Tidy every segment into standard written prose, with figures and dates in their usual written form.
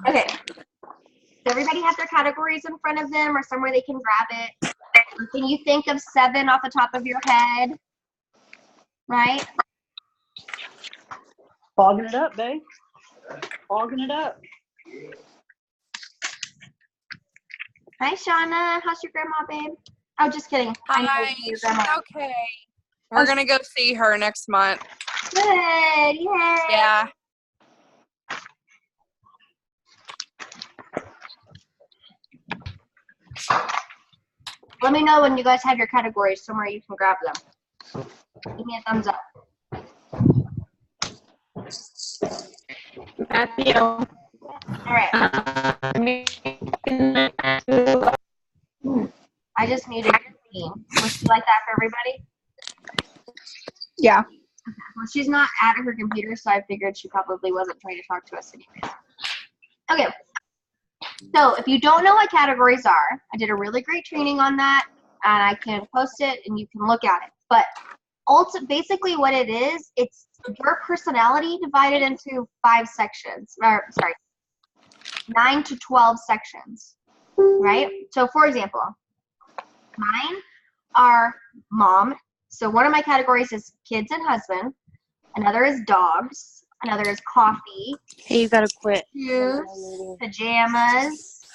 Okay. Does everybody have their categories in front of them or somewhere they can grab it? Can you think of 7 off the top of your head? Right? Fogging it up, babe. Fogging it up. Hi, Shauna. How's your grandma, babe? Oh, just kidding. Hi, Your she's grandma. okay. We're going to go see her next month. Good. Yay. Yeah. Let me know when you guys have your categories somewhere you can grab them. Give me a thumbs up. Matthew. All right. I just muted Christine. Was she like that for everybody? Yeah. Well, she's not at her computer, so I figured she probably wasn't trying to talk to us anyways. Okay. So if you don't know what categories are, I did a really great training on that, and I can post it, and you can look at it. But basically what it is, it's your personality divided into 5 sections. Or, sorry, 9 to 12 sections, right? So for example, mine are mom. So one of my categories is kids and husband. Another is dogs. Another is coffee. Hey, you gotta quit. Shoes, pajamas,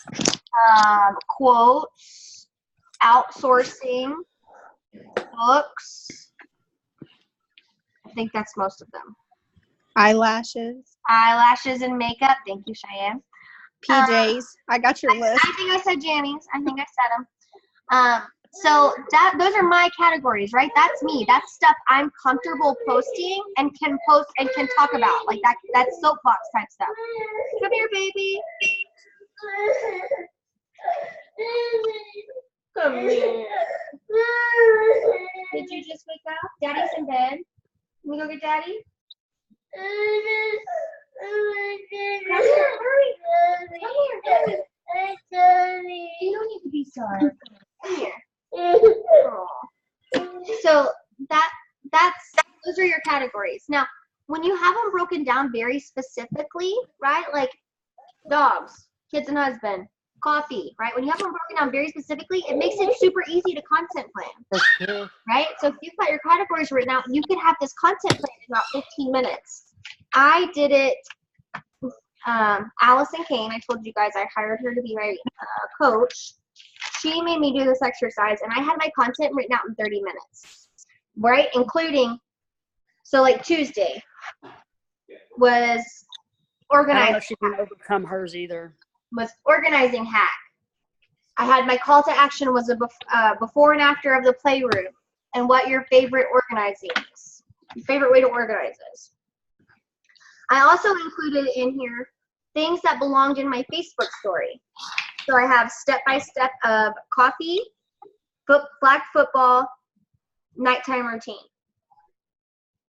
quotes, outsourcing, books. I think that's most of them. Eyelashes. Eyelashes and makeup. Thank you, Cheyenne. PJs. I got your list. I think I said jammies. I think I said them. So those are my categories, right? That's me. That's stuff I'm comfortable posting and can post and can talk about. Like that's soapbox type stuff. Come here, baby. Come here. Did you just wake up? Daddy's in bed. Can we go get Daddy? Come here, hurry. Come here, Daddy. You don't need to be sorry. Come here. So those are your categories. Now, when you have them broken down very specifically, right? Like dogs, kids and husband, coffee, right? When you have them broken down very specifically, it makes it super easy to content plan, right? So if you've got your categories written out, you can have this content plan in about 15 minutes. I did it. Allison Kane, I told you guys I hired her to be my coach. She made me do this exercise, and I had my content written out in 30 minutes, right? Including, so like Tuesday was organizing. I don't know if she can overcome hers either. Was organizing hack. I had my call to action was a before and after of the playroom, and what your favorite organizing is, your favorite way to organize is. I also included in here things that belonged in my Facebook story. So I have step-by-step of coffee, flag football, nighttime routine.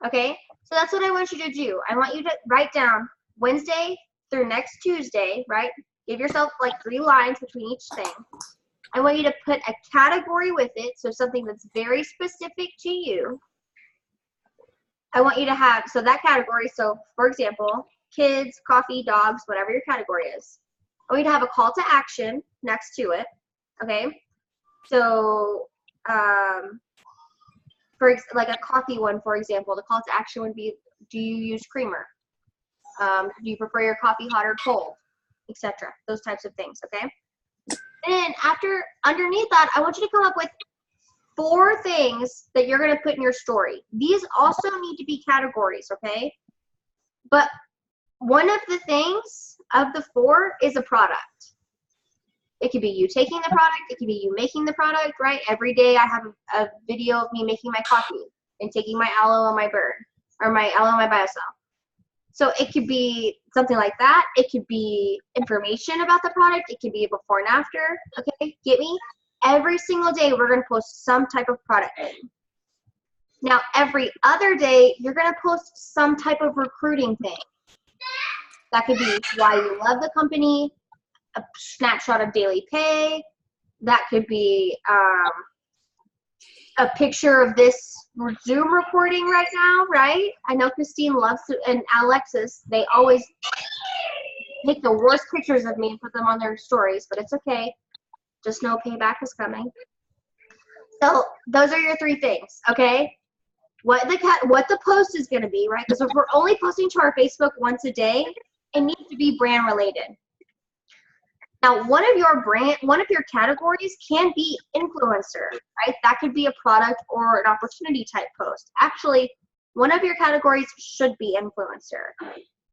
Okay, so that's what I want you to do. I want you to write down Wednesday through next Tuesday, right? Give yourself like 3 lines between each thing. I want you to put a category with it, so something that's very specific to you. I want you to have, so that category, so for example, kids, coffee, dogs, whatever your category is. I want you to have a call to action next to it, okay? So, like a coffee one, for example, the call to action would be, do you use creamer? Do you prefer your coffee hot or cold? Etc. Those types of things, okay? And underneath that, I want you to come up with 4 things that you're gonna put in your story. These also need to be categories, okay? But one of the things of the 4 is a product. It could be you taking the product. It could be you making the product, right? Every day I have a video of me making my coffee and taking my aloe on my burn, or my aloe on my biocell. So it could be something like that. It could be information about the product. It could be a before and after, okay? Get me? Every single day we're gonna post some type of product. Now every other day you're gonna post some type of recruiting thing. That could be why you love the company, a snapshot of daily pay. That could be a picture of this Zoom recording right now, right? I know Christine loves to, and Alexis, they always take the worst pictures of me and put them on their stories, but it's okay. Just know payback is coming. So those are your 3 things, okay? What the post is going to be, right? Because if we're only posting to our Facebook once a day, it needs to be brand related. Now, one of your categories can be influencer, right? That could be a product or an opportunity type post. Actually, one of your categories should be influencer,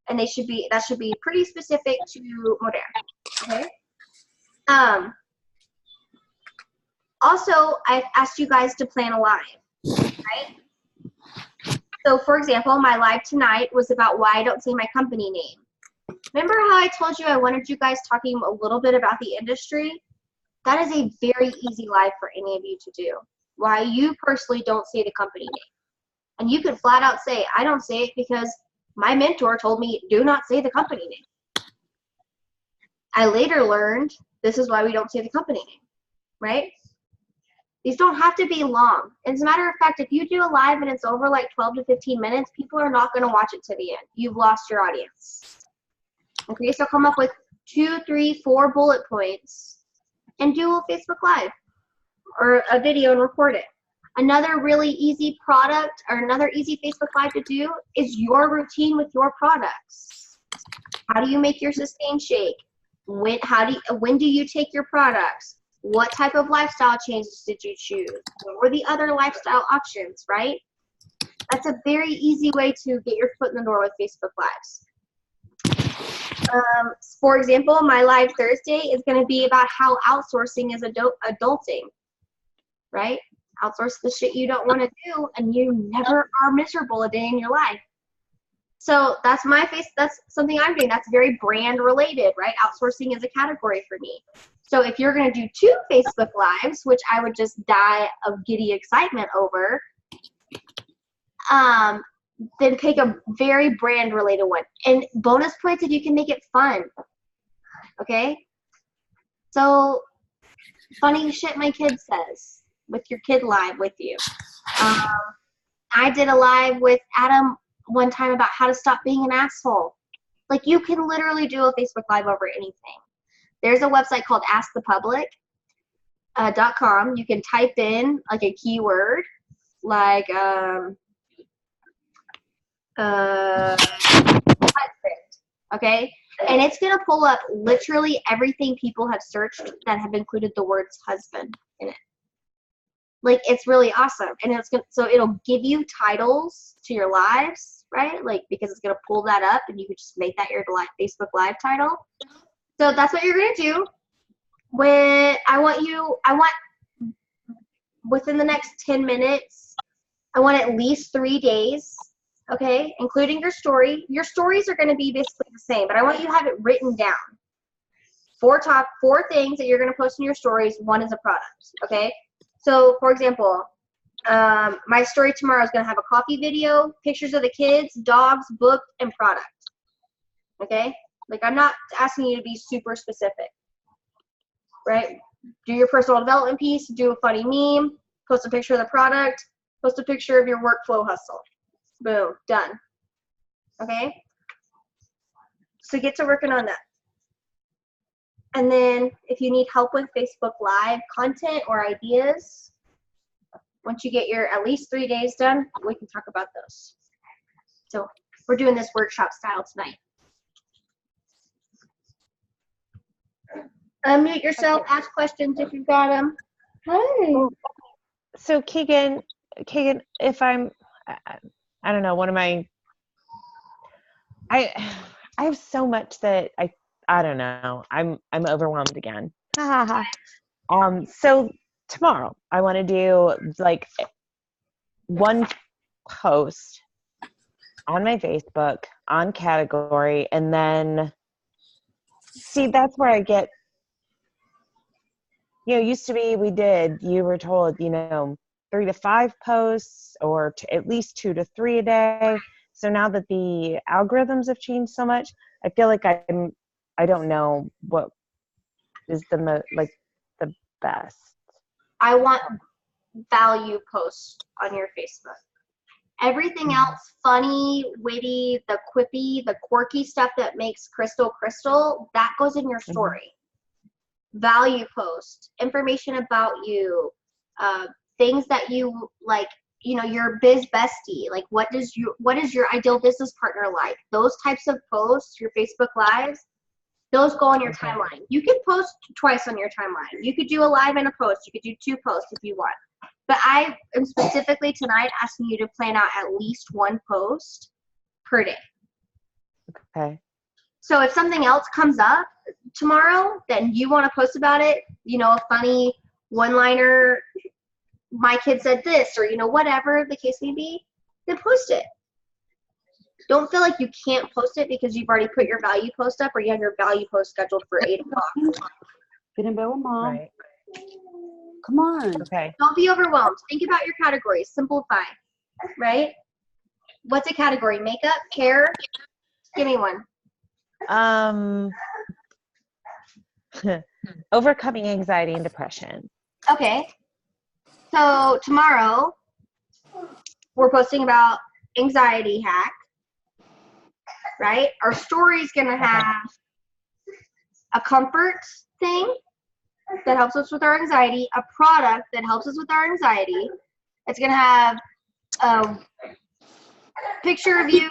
and that should be pretty specific to Modern. Okay. Also, I've asked you guys to plan a live, right? So, for example, my live tonight was about why I don't say my company name. Remember how I told you I wanted you guys talking a little bit about the industry? That is a very easy live for any of you to do. Why you personally don't say the company name. And you could flat out say, I don't say it because my mentor told me, do not say the company name. I later learned this is why we don't say the company name, right? These don't have to be long. As a matter of fact, if you do a live and it's over like 12 to 15 minutes, people are not going to watch it to the end. You've lost your audience. Okay, so come up with 2, 3, 4 bullet points and do a Facebook Live or a video and record it. Another really easy product or another easy Facebook Live to do is your routine with your products. How do you make your Sustain shake? When do you take your products? What type of lifestyle changes did you choose? What were the other lifestyle options, right? That's a very easy way to get your foot in the door with Facebook Lives. For example, my live Thursday is going to be about how outsourcing is adulting, right? Outsource the shit you don't want to do, and you never are miserable a day in your life. So that's something I'm doing. That's very brand related, right? Outsourcing is a category for me. So if you're going to do 2 Facebook Lives, which I would just die of giddy excitement over, then pick a very brand related one. And bonus points if you can make it fun. Okay? So funny shit my kid says with your kid live with you. I did a live with Adam one time about how to stop being an asshole. Like, you can literally do a Facebook Live over anything. There's a website called askthepublic.com. You can type in like a keyword like husband, okay? And it's going to pull up literally everything people have searched that have included the words husband in it. Like, it's really awesome. And so it'll give you titles to your lives, right? Like, because it's going to pull that up and you can just make that your Facebook Live title. So that's what you're going to do. I want within the next 10 minutes, I want at least 3 days, okay, including your story. Your stories are going to be basically the same, but I want you to have it written down. 4 things that you're going to post in your stories. 1 is a product, okay? So, for example, my story tomorrow is going to have a coffee video, pictures of the kids, dogs, book, and product, okay? Like, I'm not asking you to be super specific, right? Do your personal development piece, do a funny meme, post a picture of the product, post a picture of your workflow hustle. Boom, done. Okay? So get to working on that. And then if you need help with Facebook Live content or ideas, once you get your at least 3 days done, we can talk about those. So we're doing this workshop style tonight. Unmute yourself, Okay. ask questions if you've got them. Hey. So Keegan, if I don't know, I have so much that I don't know. I'm overwhelmed again. So tomorrow I want to do like 1 post on my Facebook on category, and then see, that's where I get, used to be you were told, 3 to 5 posts or at least 2 to 3 a day. So now that the algorithms have changed so much, I feel like I don't know what is the best. I want value post on your Facebook. Everything else, funny, witty, the quippy, the quirky stuff that makes Crystal, that goes in your story. Value post, information about you, things that you like, you know, your biz bestie, like what is your ideal business partner like? Those types of posts, your Facebook lives, those go on your timeline. You can post twice on your timeline. You could do a live and a post. You could do 2 posts if you want. But I am specifically tonight asking you to plan out at least 1 post per day. Okay. So if something else comes up tomorrow, then you want to post about it, you know, a funny one-liner, my kid said this, or, you know, whatever the case may be, then post it. Don't feel like you can't post it because you've already put your value post up or you have your value post scheduled for 8 o'clock. Get in bed with mom. Right. Come on. Okay. Don't be overwhelmed. Think about your categories. Simplify, right? What's a category? Makeup, hair? Give me one. Overcoming anxiety and depression. Okay. So tomorrow, we're posting about anxiety hack, right? Our story's going to have a comfort thing that helps us with our anxiety, a product that helps us with our anxiety. It's going to have a picture of you,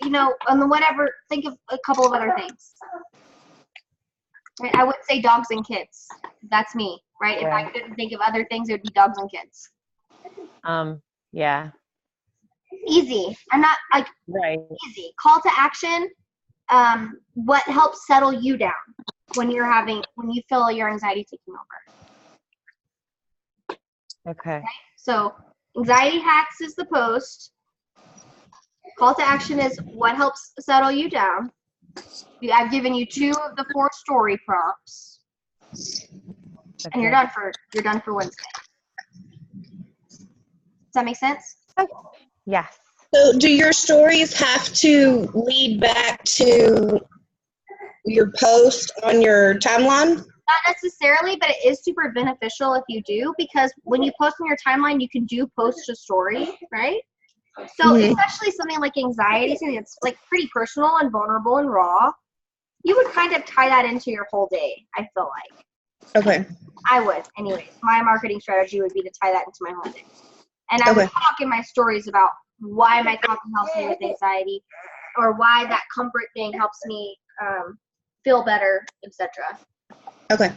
you know, and whatever. Think of a couple of other things. Right? I would say dogs and kids. That's me, right? If I couldn't think of other things, it would be dogs and kids. Yeah. Easy. I'm not like Right. easy. Call to action. What helps settle you down when you feel your anxiety taking over? Okay. So anxiety hacks is the post. Call to action is what helps settle you down. I've given you 2 of the 4 story prompts, and you're done for Wednesday. Does that make sense? Yes. So do your stories have to lead back to your post on your timeline? Not necessarily, but it is super beneficial if you do, because when you post on your timeline, you can do post to story, right? So especially something like anxiety, something that's like pretty personal and vulnerable and raw, you would kind of tie that into your whole day, I feel like. Okay. I would, anyways. My marketing strategy would be to tie that into my whole day. And I would talk in my stories about why my coffee helps me with anxiety, or why that comfort thing helps me feel better, etc. Okay.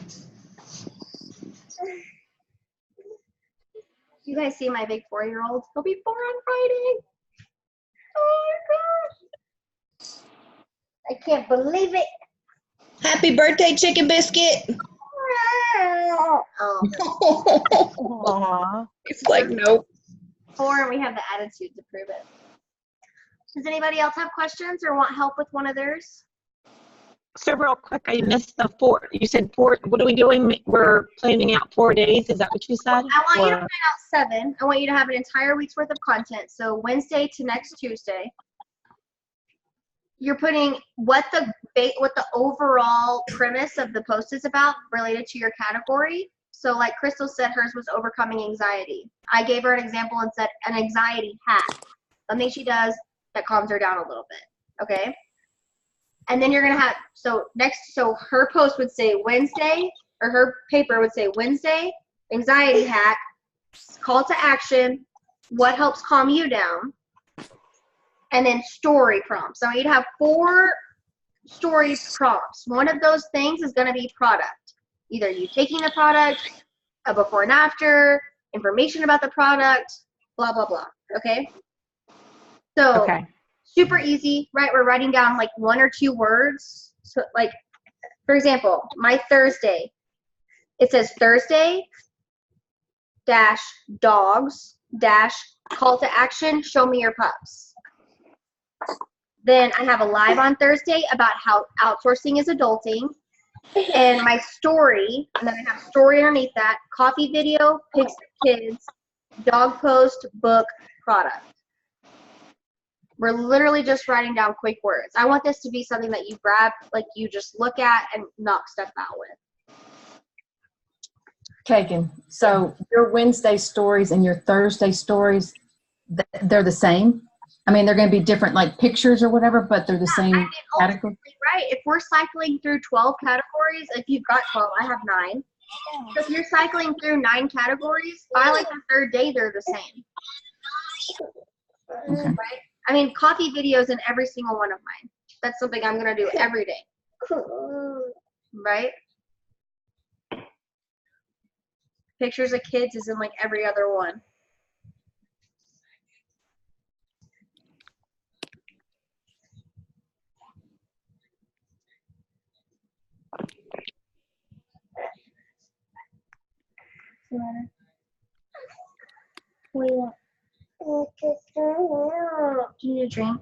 You guys see my big 4-year-old? He'll be 4 on Friday. Oh my gosh. I can't believe it. Happy birthday, Chicken Biscuit. Oh. Aw. It's like, nope. 4, and we have the attitude to prove it. Does anybody else have questions or want help with one of theirs? So real quick, I missed the 4. You said 4. What are we doing? We're planning out 4 days. Is that what you said? I want you to plan out 7. I want you to have an entire week's worth of content. So Wednesday to next Tuesday. You're putting what the overall premise of the post is about related to your category. So like Crystal said, hers was overcoming anxiety. I gave her an example and said an anxiety hack. Something she does that calms her down a little bit. Okay. And then you're going to have, so her post would say Wednesday, or her paper would say Wednesday, anxiety hack, call to action, what helps calm you down, and then story prompts. So you'd have 4 story prompts. One of those things is going to be product. Either you taking the product, a before and after, information about the product, blah, blah, blah. Okay? So super easy, right? We're writing down like 1 or 2 words. So like, for example, my Thursday, it says Thursday dash dogs dash call to action, show me your pups. Then I have a live on Thursday about how outsourcing is adulting, and my story, and then I have story underneath that, coffee video, pics of kids, dog post, book, product. We're literally just writing down quick words. I want this to be something that you grab, like you just look at and knock stuff out with. Kagan, so your Wednesday stories and your Thursday stories, they're the same? I mean, they're going to be different, like pictures or whatever, but they're the same category? Right. If we're cycling through 12 categories, if you've got 12, I have 9. So if you're cycling through 9 categories, by like the third day, they're the same. Okay. Right? I mean, coffee videos in every single one of mine. That's something I'm going to do every day. Right? Pictures of kids is in like every other one. What do you want? Do you need a drink?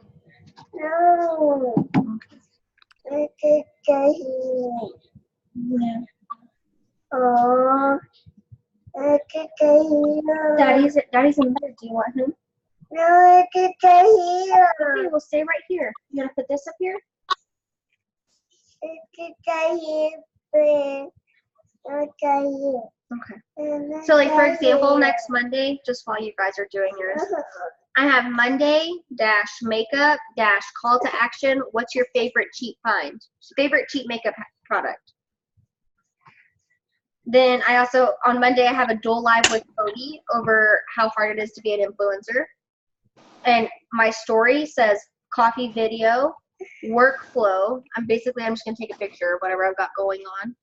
No. Okay. Yeah. Daddy's in bed. Do you want him? No, okay, we'll stay right here. You gonna put this up here? Okay. So, like, for example, next Monday, just while you guys are doing yours, I have Monday - makeup - call to action. What's your favorite cheap find? Favorite cheap makeup product? Then I also, on Monday, I have a dual live with Cody over how hard it is to be an influencer. And my story says coffee video, workflow. I'm just going to take a picture of whatever I've got going on.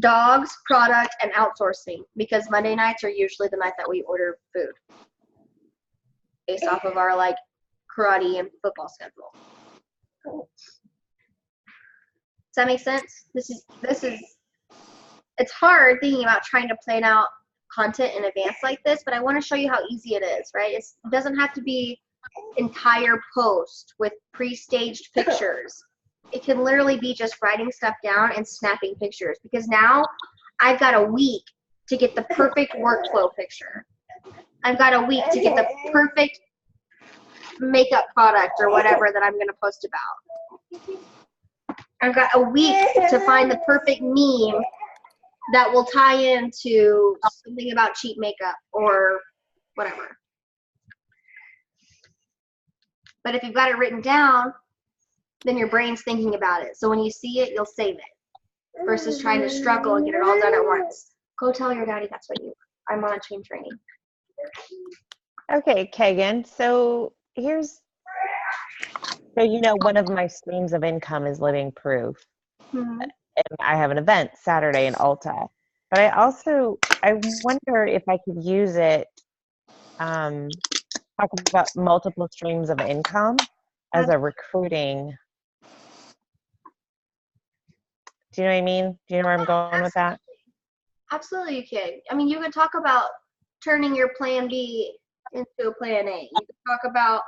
Dogs, product, and outsourcing, because Monday nights are usually the night that we order food based off of our like karate and football schedule. Does that make sense? This is it's hard thinking about trying to plan out content in advance like this, but I want to show you how easy it is, right? It doesn't have to be entire post with pre-staged pictures. It can literally be just writing stuff down and snapping pictures, because now I've got a week to get the perfect workflow picture. I've got a week to get the perfect makeup product or whatever that I'm going to post about. I've got a week to find the perfect meme that will tie into something about cheap makeup or whatever. But if you've got it written down, then your brain's thinking about it. So when you see it, you'll save it versus trying to struggle and get it all done at once. Go tell your daddy that's what you want. I'm on team training. Okay, Kagan. So one of my streams of income is living proof. Mm-hmm. And I have an event Saturday in Alta. But I wonder if I could use it, talk about multiple streams of income as a recruiting. Do you know what I mean? Do you know where I'm going with that? Absolutely, you can. I mean, you can talk about turning your plan B into a plan A. You can talk about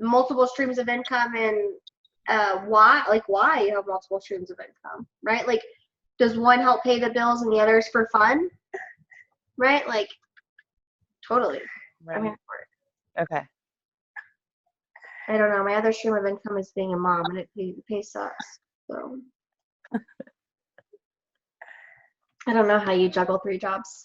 multiple streams of income and why you have multiple streams of income, right? Like, does one help pay the bills and the other is for fun, right? Like, totally. Right. I'm here for it. Okay. I don't know. My other stream of income is being a mom, and the pay sucks. So I don't know how you juggle 3 jobs.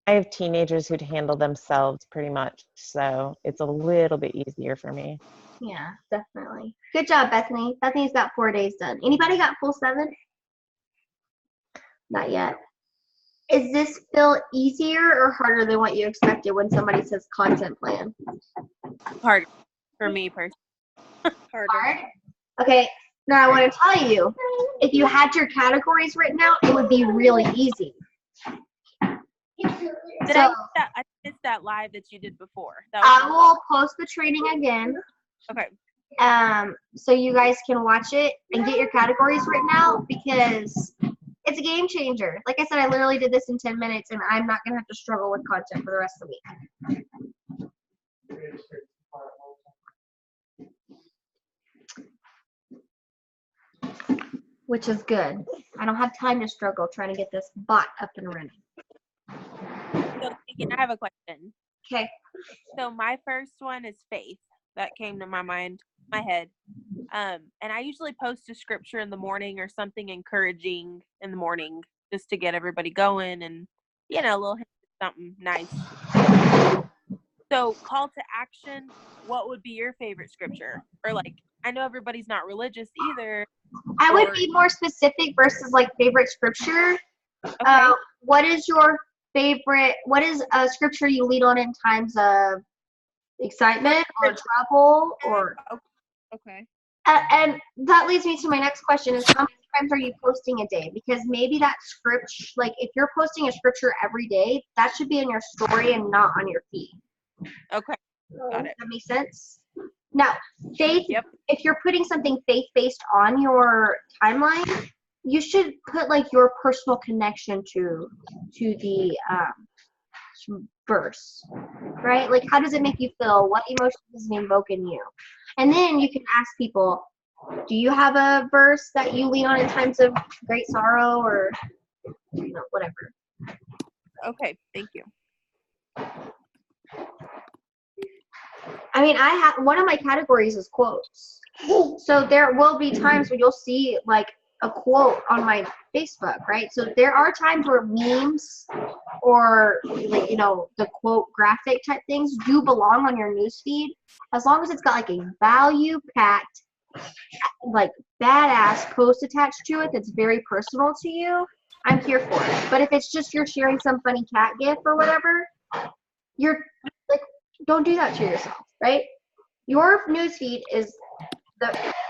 I have teenagers who'd handle themselves pretty much, so it's a little bit easier for me. Yeah, definitely. Good job, Bethany. Bethany's got 4 days done. Anybody got full 7? Not yet. Is this feel easier or harder than what you expected when somebody says content plan? Hard for me personally. Hard? Okay, now I want to tell you, if you had your categories written out, it would be really easy. I missed that live that you did before. I will post the training again. Okay. So you guys can watch it and get your categories written out, because it's a game changer. Like I said, I literally did this in 10 minutes, and I'm not going to have to struggle with content for the rest of the week. Which is good. I don't have time to struggle trying to get this bot up and running. So I have a question. Okay. So my first one is faith. That came to my head. And I usually post a scripture in the morning or something encouraging in the morning just to get everybody going and, a little hint of something nice. So, call to action, what would be your favorite scripture? Or, like, I know everybody's not religious either. I would be more specific versus like favorite scripture. Okay. What is your favorite? What is a scripture you lead on in times of excitement or trouble or? Okay. And that leads me to my next question: is how many times are you posting a day? Because maybe that script, like if you're posting a scripture every day, that should be in your story and not on your feed. Okay. Got it. Does that make sense? Now, faith. Yep. If you're putting something faith-based on your timeline, you should put like your personal connection to the verse, right? Like, how does it make you feel? What emotions does it invoke in you? And then you can ask people, do you have a verse that you lean on in times of great sorrow or whatever? Okay. Thank you. I mean, I have one of my categories is quotes. So there will be times when you'll see like a quote on my Facebook, right? So there are times where memes or like, the quote graphic type things do belong on your newsfeed as long as it's got like a value packed, like badass post attached to it that's very personal to you. I'm here for it. But if it's just you're sharing some funny cat gif or whatever, you're like, don't do that to yourself, right? Your newsfeed is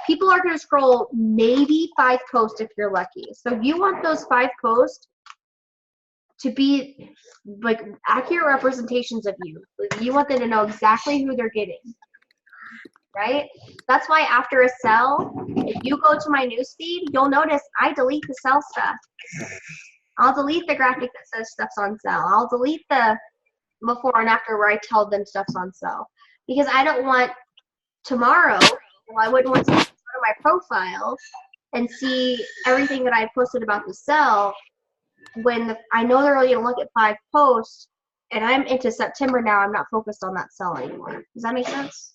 people are going to scroll maybe 5 posts if you're lucky. So you want those 5 posts to be like accurate representations of you. Like, you want them to know exactly who they're getting, right? That's why after a sell, if you go to my newsfeed, you'll notice I delete the sell stuff. I'll delete the graphic that says stuff's on sale. I'll delete the before and after where I tell them stuff's on sale. Because I don't want tomorrow, I wouldn't want to go to my profile and see everything that I posted about the sale when I know they're only going to look at 5 posts and I'm into September now. I'm not focused on that sale anymore. Does that make sense?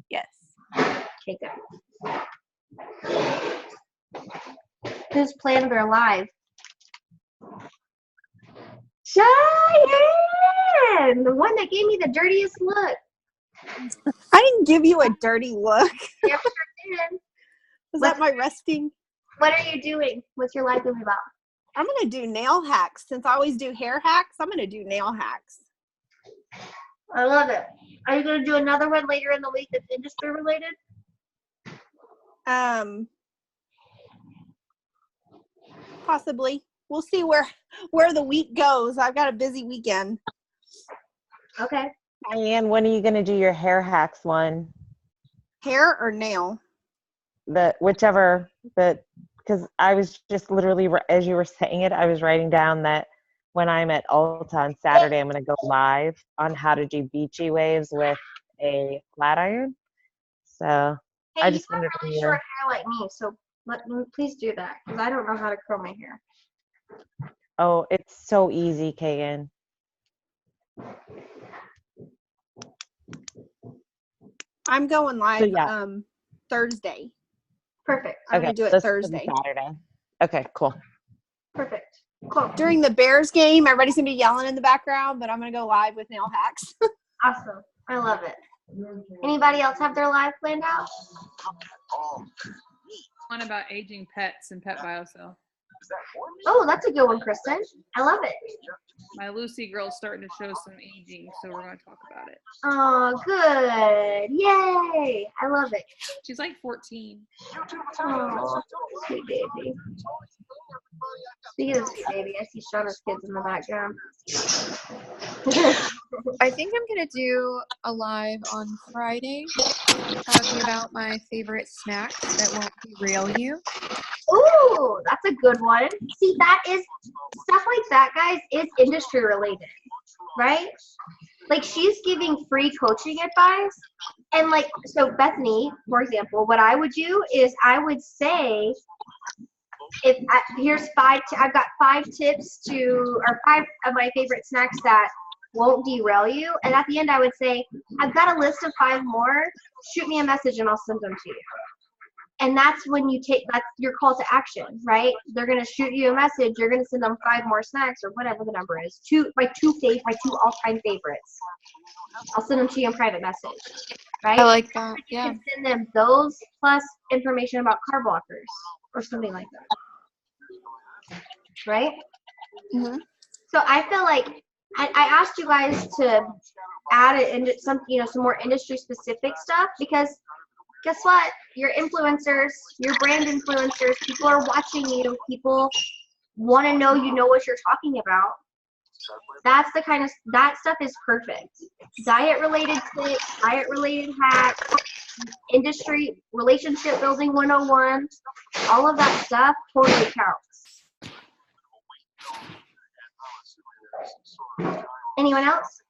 Yes. Okay, good. Who's planned their live? Cheyenne! The one that gave me the dirtiest look. I didn't give you a dirty look. Yep, sure did. Was that my resting? What are you doing? What's your life going to be about? I'm going to do nail hacks. Since I always do hair hacks, I'm going to do nail hacks. I love it. Are you going to do another one later in the week that's industry related? Possibly. We'll see where the week goes. I've got a busy weekend. Okay. Diane, when are you going to do your hair hacks one? Hair or nail? Whichever. Because I was just literally, as you were saying it, I was writing down that when I'm at Ulta on Saturday, I'm going to go live on how to do beachy waves with a flat iron. So Hey, I just you have wondered really if short hair like me, so please do that because I don't know how to curl my hair. Oh, it's so easy, Kagan. I'm going live So, yeah. Thursday. Perfect. I'm going to do it this is Thursday. Saturday. Okay, cool. Perfect. Cool. During the Bears game, everybody's going to be yelling in the background, but I'm going to go live with nail hacks. Awesome. I love it. Anybody else have their live planned out? One about aging pets and Pet BioCell. Oh, that's a good one, Kristen. I love it. My Lucy girl's starting to show some aging, so we're going to talk about it. Oh, good. Yay. I love it. She's like 14. Oh, sweet baby. Speaking of sweet baby, I see Shauna's kids in the background. I think I'm going to do a live on Friday talking about my favorite snacks that won't derail you. Ooh, that's a good one. See, that is stuff like that, guys, is industry related, right? Like she's giving free coaching advice. And like, so Bethany, for example, what I would do is I would say, here's 5, I've got 5 tips or 5 of my favorite snacks that won't derail you. And at the end, I would say, I've got a list of 5 more. Shoot me a message and I'll send them to you. And that's when you that's your call to action, right? They're gonna shoot you a message. You're gonna send them 5 more snacks or whatever the number is. My two all-time favorites. I'll send them to you in private message, right? I like that. You Yeah. can send them those plus information about carb blockers or something like that, right? hmm So I feel like I asked you guys to add it into some more industry specific stuff, because guess what? Your influencers, your brand influencers, people are watching you. People want to know you know what you're talking about. That's the kind of, that stuff is perfect. Diet related tips, diet related hacks, industry, relationship building 101, all of that stuff totally counts. Anyone else?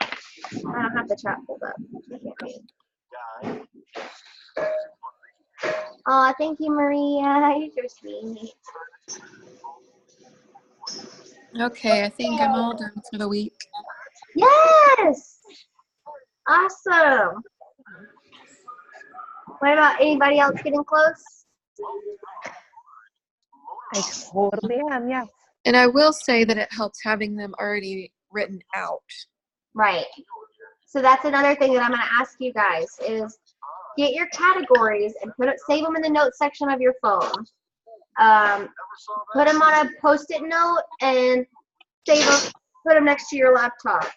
I don't have the chat pulled up. I can't read. Oh, thank you, Maria. You're sweet. Okay, I think I'm all done for the week. Yes! Awesome. What about anybody else getting close? I totally am, yeah. And I will say that it helps having them already written out. Right. So that's another thing that I'm going to ask you guys is get your categories and save them in the notes section of your phone. Put them on a post-it note and save them, put them next to your laptop.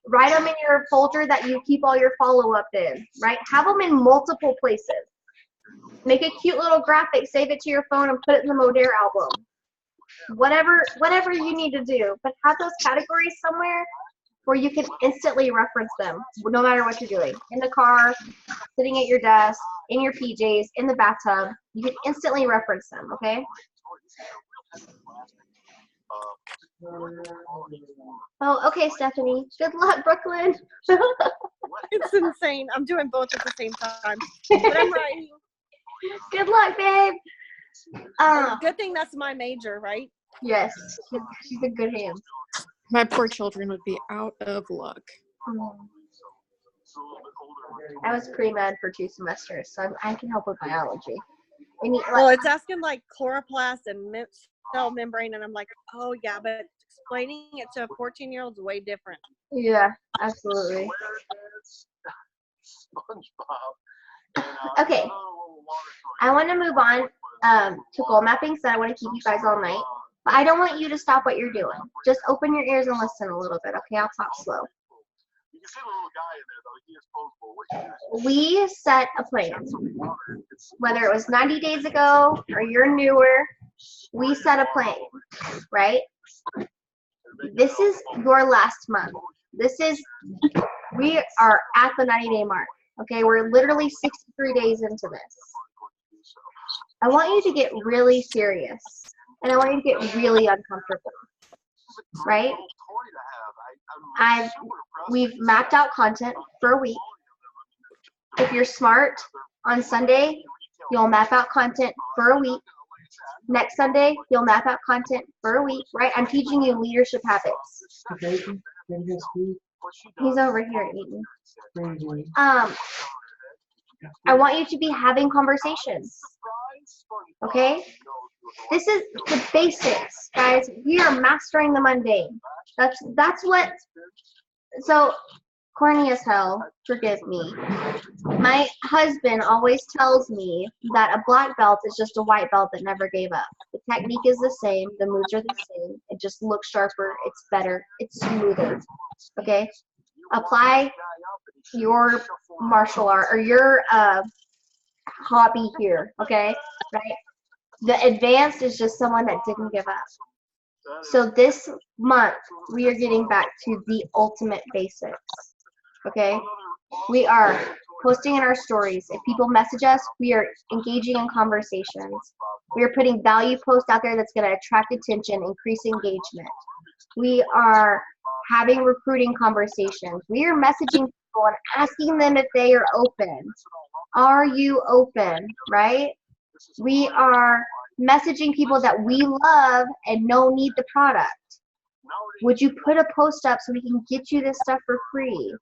Write them in your folder that you keep all your follow-up in, right? Have them in multiple places. Make a cute little graphic, save it to your phone, and put it in the Modere album. Whatever you need to do, but have those categories somewhere where you can instantly reference them, no matter what you're doing. In the car, sitting at your desk, in your PJs, in the bathtub, you can instantly reference them, okay? Oh, okay, Stephanie. Good luck, Brooklyn. It's insane. I'm doing both at the same time. But I'm writing. Good luck, babe. Good thing that's my major, right? Yes, she's in good hands. My poor children would be out of luck. I was pre-med for 2 semesters, so I can help with biology. Well, it's asking like chloroplast and cell membrane, and I'm like, oh yeah, but explaining it to a 14-year-old is way different. Yeah, absolutely. Okay, I want to move on to goal mapping, so I want to keep you guys all night. But I don't want you to stop what you're doing. Just open your ears and listen a little bit, okay? I'll talk slow. We set a plan. Whether it was 90 days ago or you're newer, we set a plan, right? This is your last month. We are at the 90-day mark, okay? We're literally 63 days into this. I want you to get really serious, and I want you to get really uncomfortable, right? We've mapped out content for a week. If you're smart, on Sunday, you'll map out content for a week. Next Sunday, you'll map out content for a week, right? I'm teaching you leadership habits. He's over here eating. I want you to be having conversations, okay? This is the basics, guys. We are mastering the mundane. That's what, so corny as hell, forgive me. My husband always tells me that a black belt is just a white belt that never gave up. The technique is the same, the moves are the same, it just looks sharper, it's better, it's smoother, okay? Apply your martial art or your hobby here, okay? Right? The advanced is just someone that didn't give up. So this month, we are getting back to the ultimate basics, okay? We are posting in our stories. If people message us, we are engaging in conversations. We are putting value posts out there that's going to attract attention, increase engagement. We are having recruiting conversations. We are messaging people and asking them if they are open. Are you open, right? We are messaging people that we love and know need the product. Would you put a post up so we can get you this stuff for free?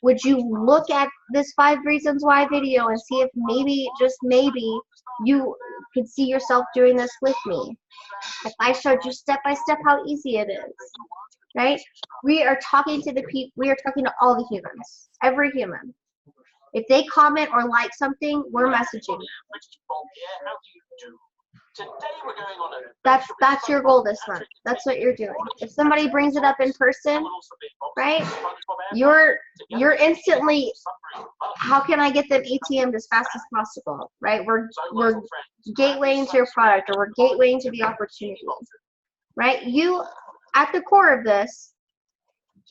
would you look at this 5 reasons why video and see if maybe, just maybe, you could see yourself doing this with me? If I showed you step by step how easy it is, right? We are talking to the people, we are talking to all the humans, every human. If they comment or like something, we're messaging. That's your goal this month. That's what you're doing. If somebody brings it up in person, right? You're instantly, how can I get them ATM'd as fast as possible, right? We're gatewaying to your product, or we're gatewaying to the opportunity, right? You, at the core of this,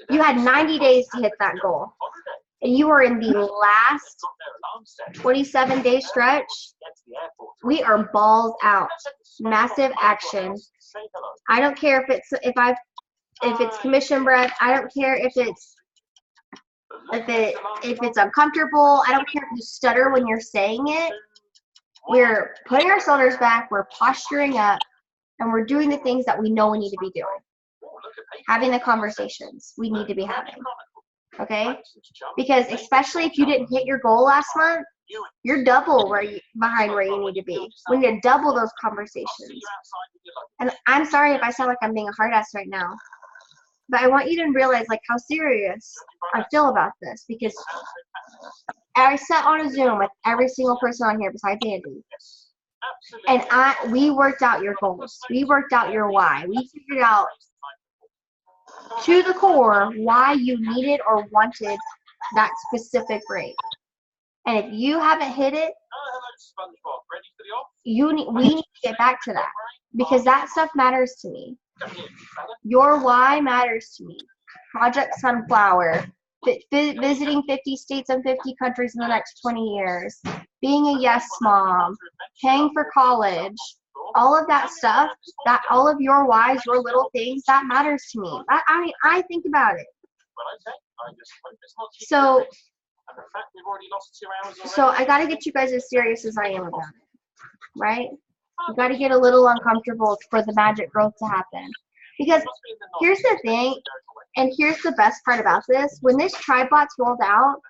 you had 90 days to hit that goal. And you are in the last 27-day stretch. We are balls out. Massive action. I don't care if it's commission breath. I don't care if it's uncomfortable. I don't care if you stutter when you're saying it. We're putting our shoulders back. We're posturing up, and we're doing the things that we know we need to be doing. Having the conversations we need to be having. Okay? Because especially if you didn't hit your goal last month, you're double behind where you need to be. We need to double those conversations. And I'm sorry if I sound like I'm being a hard ass right now, but I want you to realize like how serious I feel about this, because I sat on a Zoom with every single person on here besides Andy. And we worked out your goals. We worked out your why. We figured out to the core why you needed or wanted that specific rate. And if you haven't hit it, we need to get back to that, because that stuff matters to me. Your why matters to me. Project Sunflower, visiting 50 states and 50 countries in the next 20 years, being a yes mom, paying for college, all of that stuff, that all of your whys, your little things, that matters to me. I think about it. So I got to get you guys as serious as I am about it, right? You got to get a little uncomfortable for the magic growth to happen. Because here's the thing, and here's the best part about this. When this TribeBot's rolled out,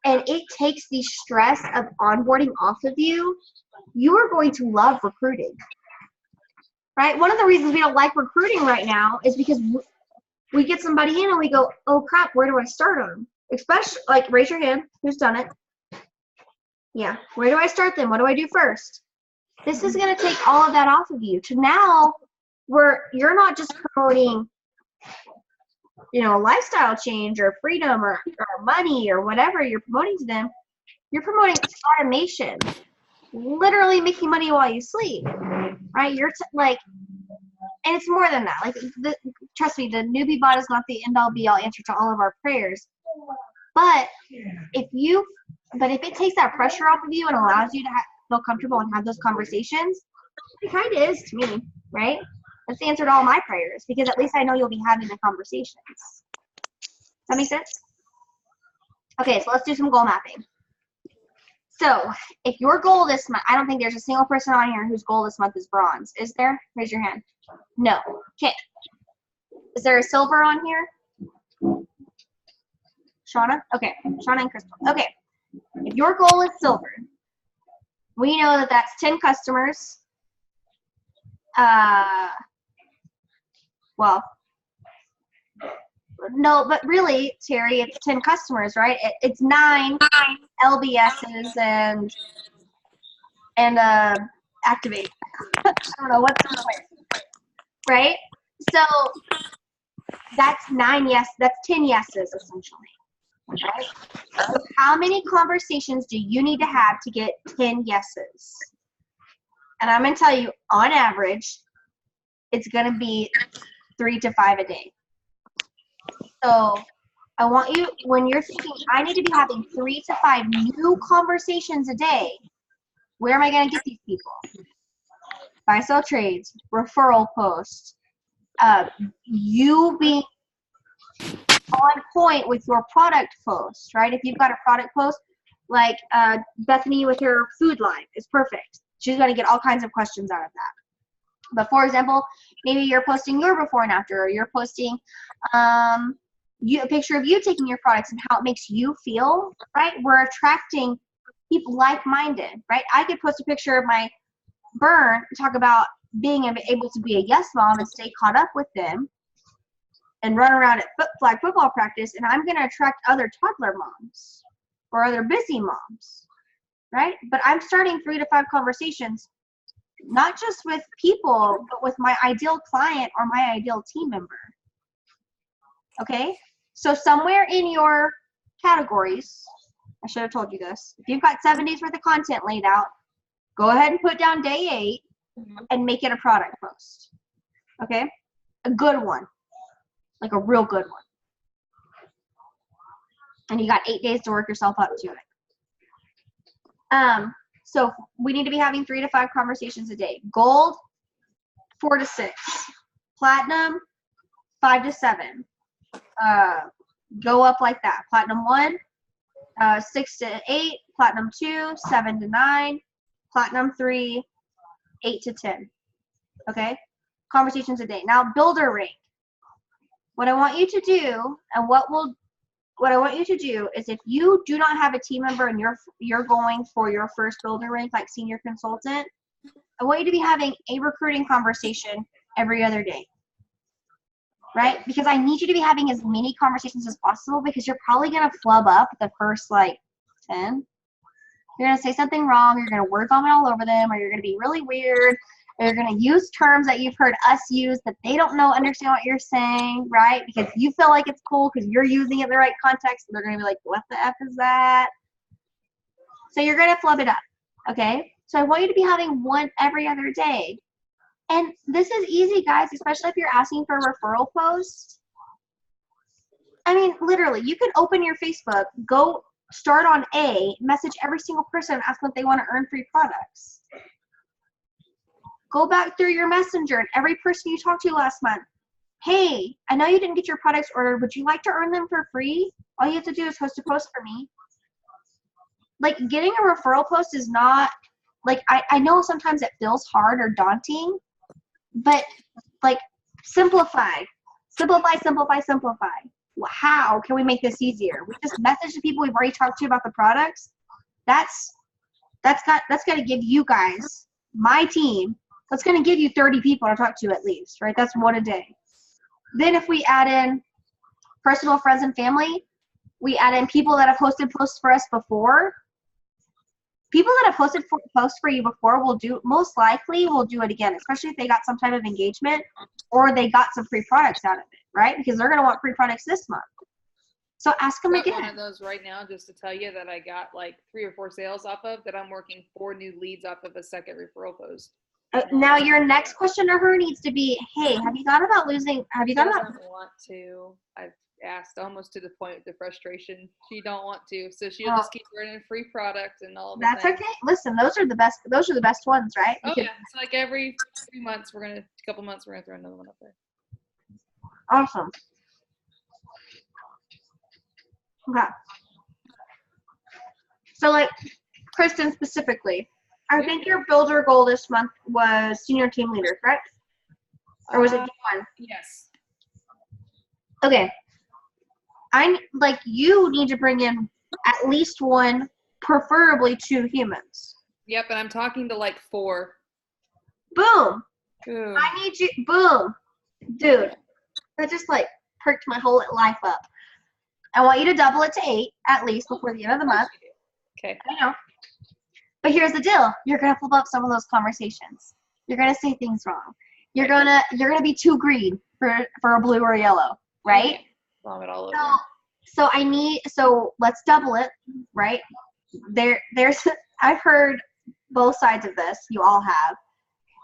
and it takes the stress of onboarding off of you, you are going to love recruiting, right? One of the reasons we don't like recruiting right now is because we get somebody in and we go, oh crap, where do I start them? Especially, like, raise your hand, who's done it? Yeah, where do I start them? What do I do first? This is going to take all of that off of you to now where you're not just promoting, you know, lifestyle change or freedom or money or whatever you're promoting to them. You're promoting automation, literally making money while you sleep, right? You're like, and it's more than that. Like, trust me, the newbie bot is not the end-all be-all answer to all of our prayers. But if it takes that pressure off of you and allows you to feel comfortable and have those conversations, it kind of is to me, right? That's the answer to all my prayers, because at least I know you'll be having the conversations. Does that make sense? Okay, so let's do some goal mapping. So if your goal this month, I don't think there's a single person on here whose goal this month is bronze. Is there? Raise your hand. No. Okay. Is there a silver on here? Shauna? Okay. Shauna and Crystal. Okay. If your goal is silver, we know that that's 10 customers. Well, no, but really, Terry, it's 10 customers, right? It's 9 LBSs and Activate. I don't know what's the point, right? So that's 9 yes. That's 10 yeses essentially. Right? So how many conversations do you need to have to get 10 yeses? And I'm going to tell you, on average, it's going to be 3 to 5 a day. So I want you, when you're thinking, I need to be having 3 to 5 new conversations a day, where am I going to get these people? Buy, sell trades, referral posts, you being on point with your product post, right? If you've got a product post, like Bethany with her food line is perfect. She's going to get all kinds of questions out of that. But for example, maybe you're posting your before and after, or you're posting a picture of you taking your products and how it makes you feel, right? We're attracting people like-minded, right? I could post a picture of my burn and talk about being able to be a yes mom and stay caught up with them and run around at flag football practice, and I'm going to attract other toddler moms or other busy moms, right? But I'm starting 3 to 5 conversations, not just with people, but with my ideal client or my ideal team member. Okay? So somewhere in your categories, I should have told you this. If you've got 7 days worth of content laid out, go ahead and put down day 8 and make it a product post. Okay? A good one. Like a real good one. And you got 8 days to work yourself up to it. So we need to be having 3 to 5 conversations a day. Gold, 4 to 6. Platinum, 5 to 7. Go up like that. Platinum 1, 6 to 8. Platinum 2, 7 to 9. Platinum 3, 8 to 10. Okay? Conversations a day. Now, builder rank. What I want you to do, and what I want you to do is, if you do not have a team member and you're going for your first builder rank, like senior consultant, I want you to be having a recruiting conversation every other day, right? Because I need you to be having as many conversations as possible, because you're probably going to flub up the first like 10. You're going to say something wrong, you're going to word vomit all over them, or you're going to be really weird, or you're going to use terms that you've heard us use that they don't understand what you're saying, right? Because you feel like it's cool because you're using it in the right context, and they're going to be like, what the F is that? So you're going to flub it up, okay? So I want you to be having one every other day. And this is easy, guys, especially if you're asking for a referral post. I mean, literally, you can open your Facebook, go start on A, message every single person and ask them if they want to earn free products. Go back through your messenger and every person you talked to last month. Hey, I know you didn't get your products ordered. Would you like to earn them for free? All you have to do is host a post for me. Like, getting a referral post is not, like, I know sometimes it feels hard or daunting, but, like, simplify. Simplify, simplify, simplify. How can we make this easier? We just message the people we've already talked to about the products. That's going to give you guys, my team, that's going to give you 30 people to talk to at least, right? That's one a day. Then if we add in personal friends and family, we add in people that have hosted posts for us before. People that have hosted posts for you before most likely will do it again, especially if they got some type of engagement or they got some free products out of it, right? Because they're going to want free products this month. So ask them again. One of those right now, just to tell you that I got like 3 or 4 sales off of, that I'm working 4 new leads off of a second referral post. Now your next question to her needs to be, hey, have you thought about? She doesn't want to. I've asked almost to the point of the frustration. She don't want to, so she'll just keep running free product and all of that. That's okay. Listen, those are the best ones, right? Oh yeah, it's like every 3 months a couple months we're gonna throw another one up there. Awesome. Okay. So, like, Kristen specifically, I think your builder goal this month was senior team leader, correct? Or was it D1? Yes. Okay. You need to bring in at least 1, preferably 2 humans. Yep, and I'm talking to like 4. Boom. Ooh. I need you. Boom. Dude, that just like perked my whole life up. I want you to double it to 8 at least before the end of the month. Okay. I know. But here's the deal. You're going to flip up some of those conversations. You're going to say things wrong. You're going to be too green for a blue or a yellow, right? Vomit all over. So let's double it, right? I've heard both sides of this. You all have.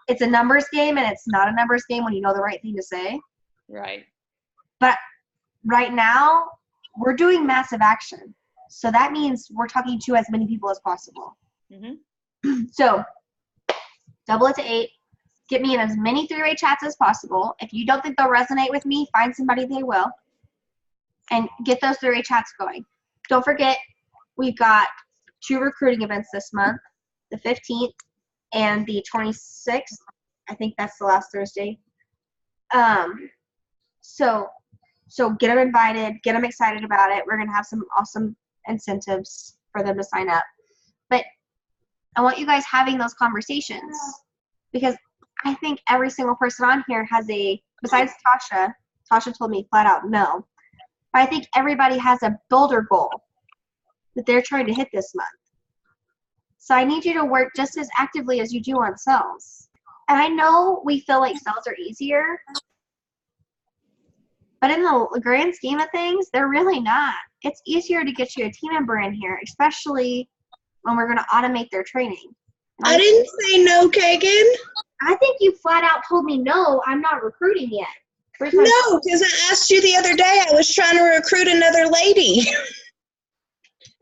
It's a numbers game, and it's not a numbers game when you know the right thing to say. Right. But right now, we're doing massive action. So that means we're talking to as many people as possible. Mm-hmm. So double it to 8. Get me in as many 3-way chats as possible. If you don't think they'll resonate with me, find somebody they will. And get those 3-way chats going. Don't forget, we've got 2 recruiting events this month, the 15th and the 26th. I think that's the last Thursday. So So get them invited, get them excited about it. We're going to have some awesome incentives for them to sign up. But I want you guys having those conversations because I think every single person on here has besides Tasha told me flat out no. But I think everybody has a builder goal that they're trying to hit this month. So I need you to work just as actively as you do on sales. And I know we feel like sales are easier, but in the grand scheme of things, they're really not. It's easier to get you a team member in here, especially when we're going to automate their training. I didn't say no, Kagan. I think you flat out told me no, I'm not recruiting yet. No, because I asked you the other day, I was trying to recruit another lady.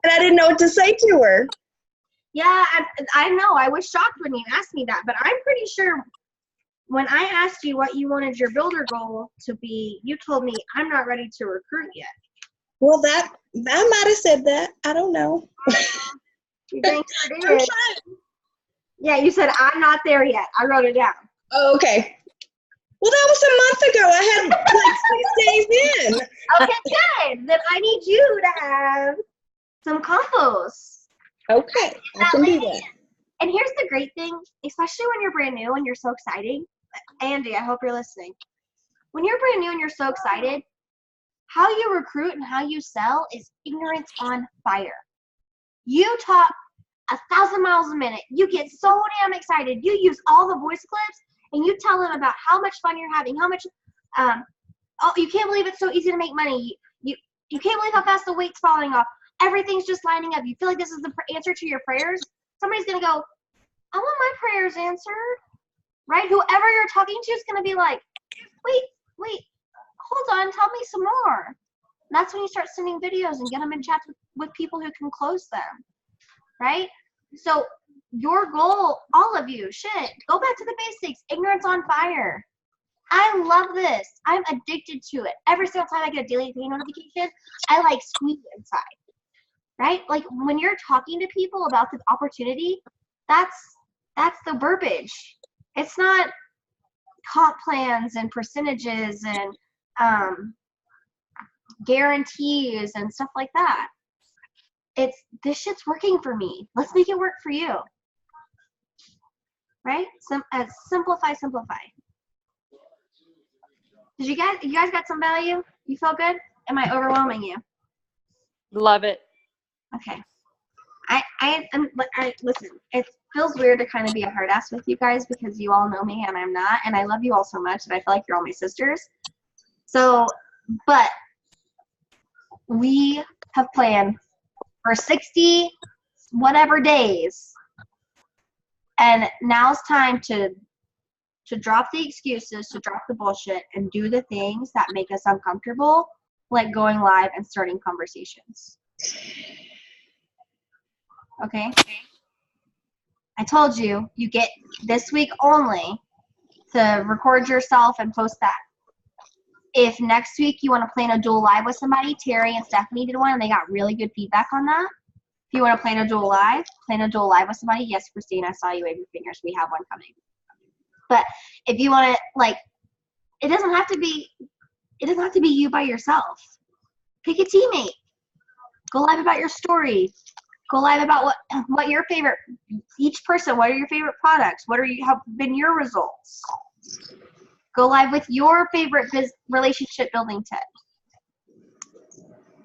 And I didn't know what to say to her. Yeah, I know. I was shocked when you asked me that, but I'm pretty sure when I asked you what you wanted your builder goal to be, you told me I'm not ready to recruit yet. Well, I might have said that. I don't know. You think you did? Yeah, you said I'm not there yet. I wrote it down. Oh, okay. Well, that was a month ago. I had like 6 days in. Okay, good. Then I need you to have some combos. Okay, I can do that. And here's the great thing, especially when you're brand new and you're so exciting. Andy, I hope you're listening. When you're brand new and you're so excited, how you recruit and how you sell is ignorance on fire. You talk 1,000 miles a minute. You get so damn excited. You use all the voice clips and you tell them about how much fun you're having, how much, oh, you can't believe it's so easy to make money. You can't believe how fast the weight's falling off. Everything's just lining up. You feel like this is the answer to your prayers. Somebody's going to go, I want my prayers answered, right? Whoever you're talking to is going to be like, wait, hold on, tell me some more. And that's when you start sending videos and get them in chats with people who can close them, right? So your goal, all of you, go back to the basics. Ignorance on fire. I love this. I'm addicted to it. Every single time I get a daily pay notification, I like squeeze inside. Right? Like when you're talking to people about the opportunity, that's the verbiage. It's not comp plans and percentages and guarantees and stuff like that. It's this shit's working for me. Let's make it work for you. Right? Simplify. Did you guys got some value? You feel good? Am I overwhelming you? Love it. Okay. I listen, it feels weird to kind of be a hard ass with you guys because you all know me and I'm not, and I love you all so much and I feel like you're all my sisters. So, but we have planned for 60 whatever days, and now's time to drop the excuses, to drop the bullshit, and do the things that make us uncomfortable, like going live and starting conversations. Okay? I told you, you get this week only to record yourself and post that. If next week you want to plan a dual live with somebody, Terry and Stephanie did one and they got really good feedback on that. If you want to plan a dual live with somebody, yes, Christine, I saw you wave your fingers. We have one coming. But if you want to, like, it doesn't have to be you by yourself. Pick a teammate. Go live about your story. Go live about what your favorite, each person, what are your favorite products? Have been your results? Go live with your favorite relationship building tip.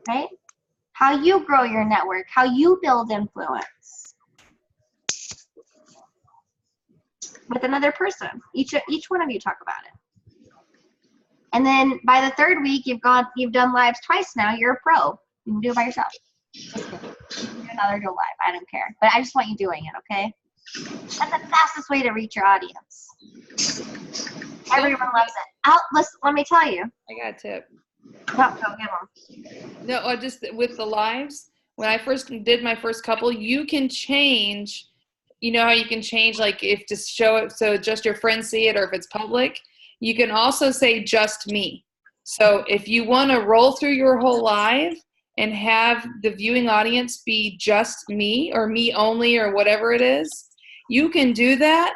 Right? How you grow your network, how you build influence with another person. Each one of you talk about it. And then by the third week, you've done lives twice now. You're a pro. You can do it by yourself. Just kidding. You can do another go live. I don't care. But I just want you doing it, okay? That's the fastest way to reach your audience. Everyone loves it. Let me tell you. I got a tip. Go give them. No, just with the lives, when I first did my first couple, you can change, you know how you can change, like if to show it so just your friends see it or if it's public, you can also say just me. So if you want to roll through your whole live and have the viewing audience be just me or me only or whatever it is, you can do that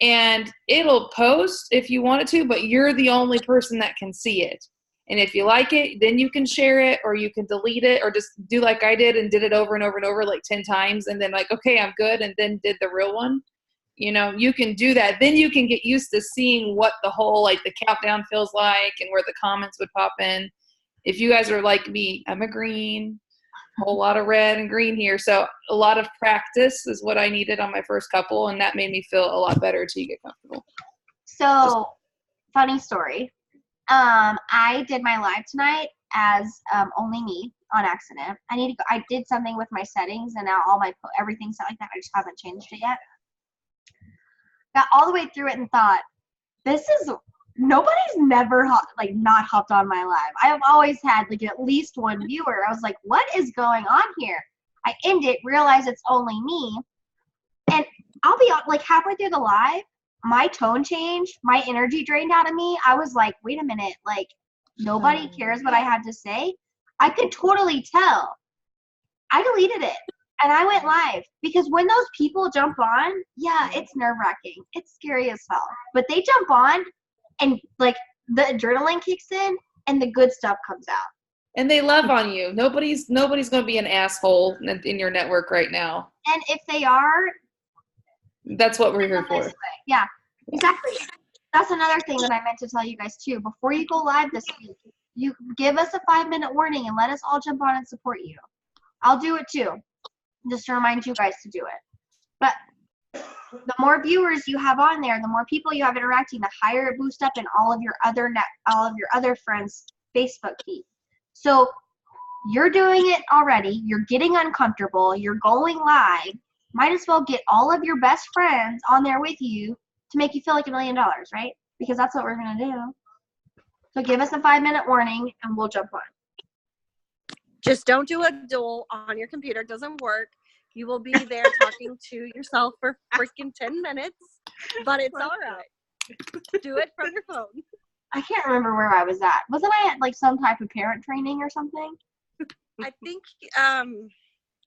and it'll post if you want it to, but you're the only person that can see it. And if you like it, then you can share it, or you can delete it, or just do like I did and did it over and over and over like 10 times. And then like, okay, I'm good. And then did the real one. You know, you can do that. Then you can get used to seeing what the whole, like the countdown feels like and where the comments would pop in. If you guys are like me, I'm a green, a whole lot of red and green here. So a lot of practice is what I needed on my first couple. And that made me feel a lot better till you get comfortable. So, funny story. I did my live tonight as only me on accident. I did something with my settings, and now all my everything's like that. I just haven't changed it yet. Got all the way through it and thought, nobody's never not hopped on my live. I've always had like at least one viewer. I was like, what is going on here? I end it, realize it's only me, and I'll be like halfway through the live, my tone changed, my energy drained out of me. I was like, wait a minute, like nobody cares what I had to say. I could totally tell. I deleted it and I went live, because when those people jump on, yeah, it's nerve-wracking. It's scary as hell. But they jump on and like the adrenaline kicks in and the good stuff comes out. And they love on you. Nobody's going to be an asshole in your network right now. And if they are, that's what we're here for. Yeah, exactly. That's another thing that I meant to tell you guys too. Before you go live this week, you give us a 5-minute warning and let us all jump on and support you. I'll do it too, just to remind you guys to do it. But the more viewers you have on there, the more people you have interacting, the higher it boosts up in all of your other friends' Facebook feed. So you're doing it already. You're getting uncomfortable. You're going live. Might as well get all of your best friends on there with you to make you feel like $1 million, right? Because that's what we're going to do. So give us a 5-minute warning and we'll jump on. Just don't do a duel on your computer. It doesn't work. You will be there talking to yourself for freaking 10 minutes, but it's all right. Do it from your phone. I can't remember where I was at. Wasn't I at like some type of parent training or something? I think,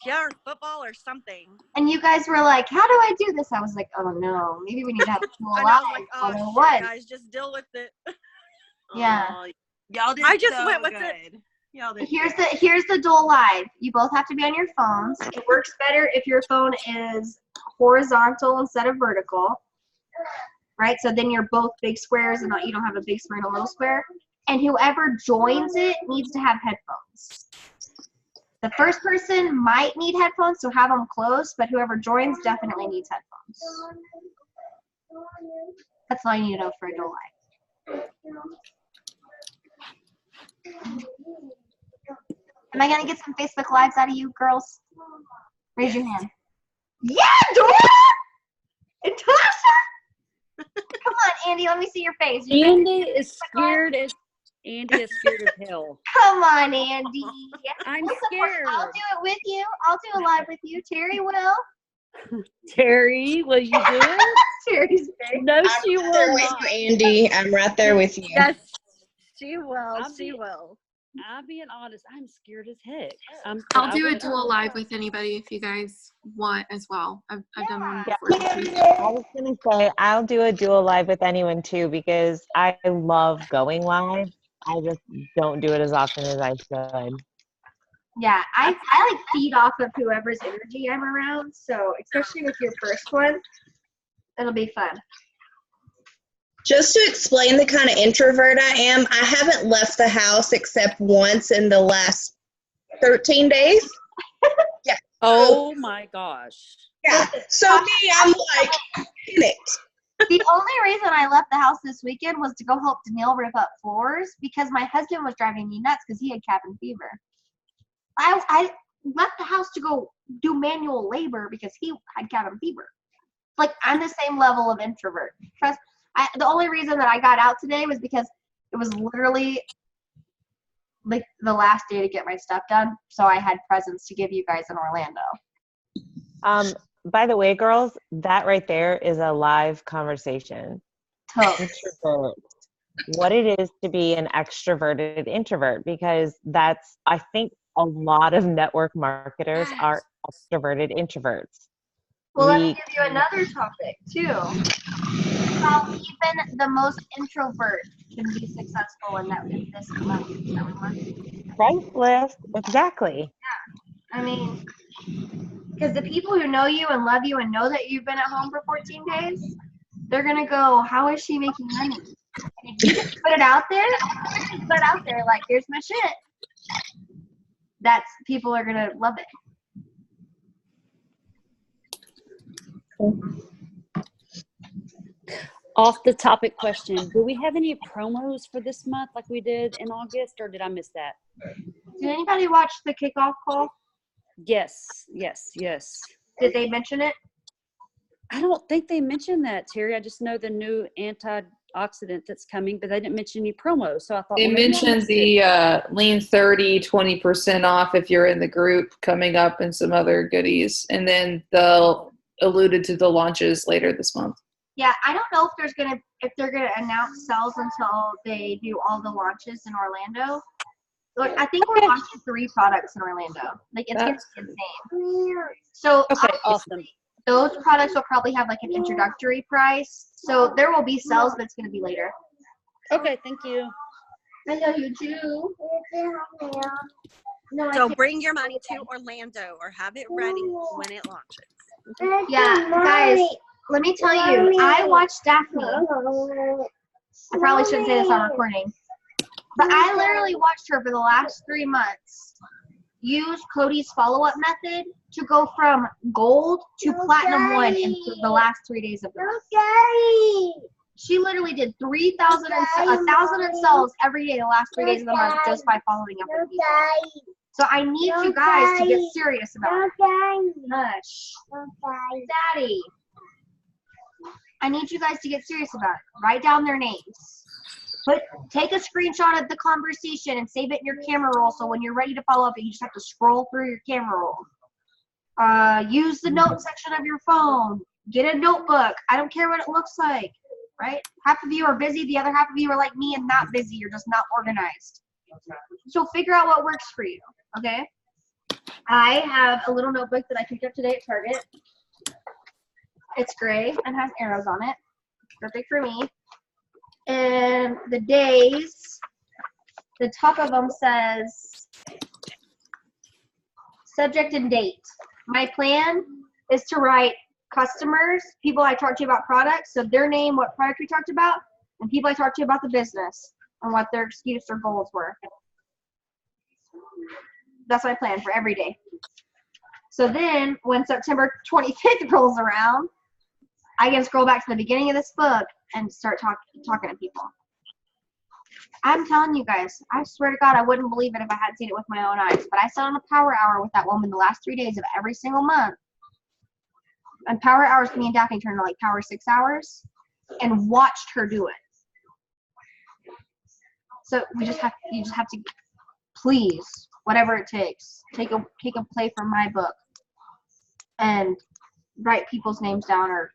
or football or something. And you guys were like, how do I do this? I was like, oh no, maybe we need to have a tool live. Like, oh, what? Guys, just deal with it. Yeah. Y'all did I just so went with good. it. Y'all did Here's the dual live. You both have to be on your phones. It works better if your phone is horizontal instead of vertical. Right? So then you're both big squares and you don't have a big square and a little square. And whoever joins it needs to have headphones. The first person might need headphones, so have them close, but whoever joins definitely needs headphones. That's all you need to know for a dual live. Am I gonna get some Facebook Lives out of you girls? Raise your hand. Yeah, Dora! And Tasha! Come on, Andy, let me see your face. Andy is scared as hell. Come on, Andy. I'm We'll support- scared. I'll do it with you. I'll do a live with you. Terry will. Terry, will you do it? Terry's big. No, I'm she right there will with not. you, Andy. I'm right there with you. Yes, she will. I'll She be- will. I'm being honest. I'm scared as heck. I'll do a dual live with anybody if you guys want as well. I've done one Yeah. before. too. I was gonna say I'll do a dual live with anyone too, because I love going live. I just don't do it as often as I should. Yeah, I like feed off of whoever's energy I'm around. So especially with your first one, it'll be fun. Just to explain the kind of introvert I am, I haven't left the house except once in the last 13 days. Yeah. Oh my gosh. Yeah. So me, I'm like, in it. The only reason I left the house this weekend was to go help Danielle rip up floors because my husband was driving me nuts because he had cabin fever. I left the house to go do manual labor because he had cabin fever. Like, I'm the same level of introvert. Trust. The only reason that I got out today was because it was literally like the last day to get my stuff done. So I had presents to give you guys in Orlando. By the way, girls, that right there is a live conversation. Introvert. What it is to be an extroverted introvert, because that's, I think a lot of network marketers are extroverted introverts. Well, let me give you another topic too. how even the most introvert can be successful in this month. Priceless. Exactly. I mean, because the people who know you and love you and know that you've been at home for 14 days, they're gonna go, how is she making money? And if you just put it out there, like, here's my shit. That's, people are gonna love it. Off the topic question. Do we have any promos for this month like we did in August, or did I miss that? Did anybody watch the kickoff call? Yes. Did they mention it? I don't think they mentioned that, Terry. I just know the new antioxidant that's coming, but they didn't mention any promos. So I thought They well, maybe I mentioned missed it. the Lean 30, 20% off if you're in the group coming up and some other goodies. And then they'll alluded to the launches later this month. Yeah, I don't know if they're gonna announce sales until they do all the launches in Orlando. Look, I think we're launching 3 products in Orlando. Like, it's gonna be insane. So Okay, awesome. those products will probably have like an introductory price. So there will be sales, but it's gonna be later. Okay, thank you. I know you too. No, So bring your money to Orlando or have it ready when it launches. yeah, guys, let me tell you, I watched Daphne. I probably shouldn't say this on recording, but I literally watched her for the last 3 months use Cody's follow-up method to go from gold to platinum 1 in the last 3 days of the month. She literally did 1,000 in sales every day the last 3 days of the month just by following up with people. So I need you guys to get serious about it. Hush. Daddy. I need you guys to get serious about it. Write down their names. Take a screenshot of the conversation and save it in your camera roll so when you're ready to follow up, you just have to scroll through your camera roll. Use the note section of your phone. Get a notebook. I don't care what it looks like, right? Half of you are busy. The other half of you are like me and not busy. You're just not organized. So figure out what works for you, okay? I have a little notebook that I picked up today at Target. It's gray and has arrows on it. Perfect for me. And the days, the top of them says subject and date. My plan is to write customers, people I talked to about products, so their name, what product we talked about, and people I talked to about the business and what their excuse or goals were. That's my plan for every day. So then when September 25th rolls around, I can scroll back to the beginning of this book and start talking to people. I'm telling you guys, I swear to God, I wouldn't believe it if I hadn't seen it with my own eyes. But I sat on a power hour with that woman the last 3 days of every single month. And power hours, me and Daphne turned to like power 6 hours and watched her do it. So you just have to, please, whatever it takes, take a play from my book and write people's names down or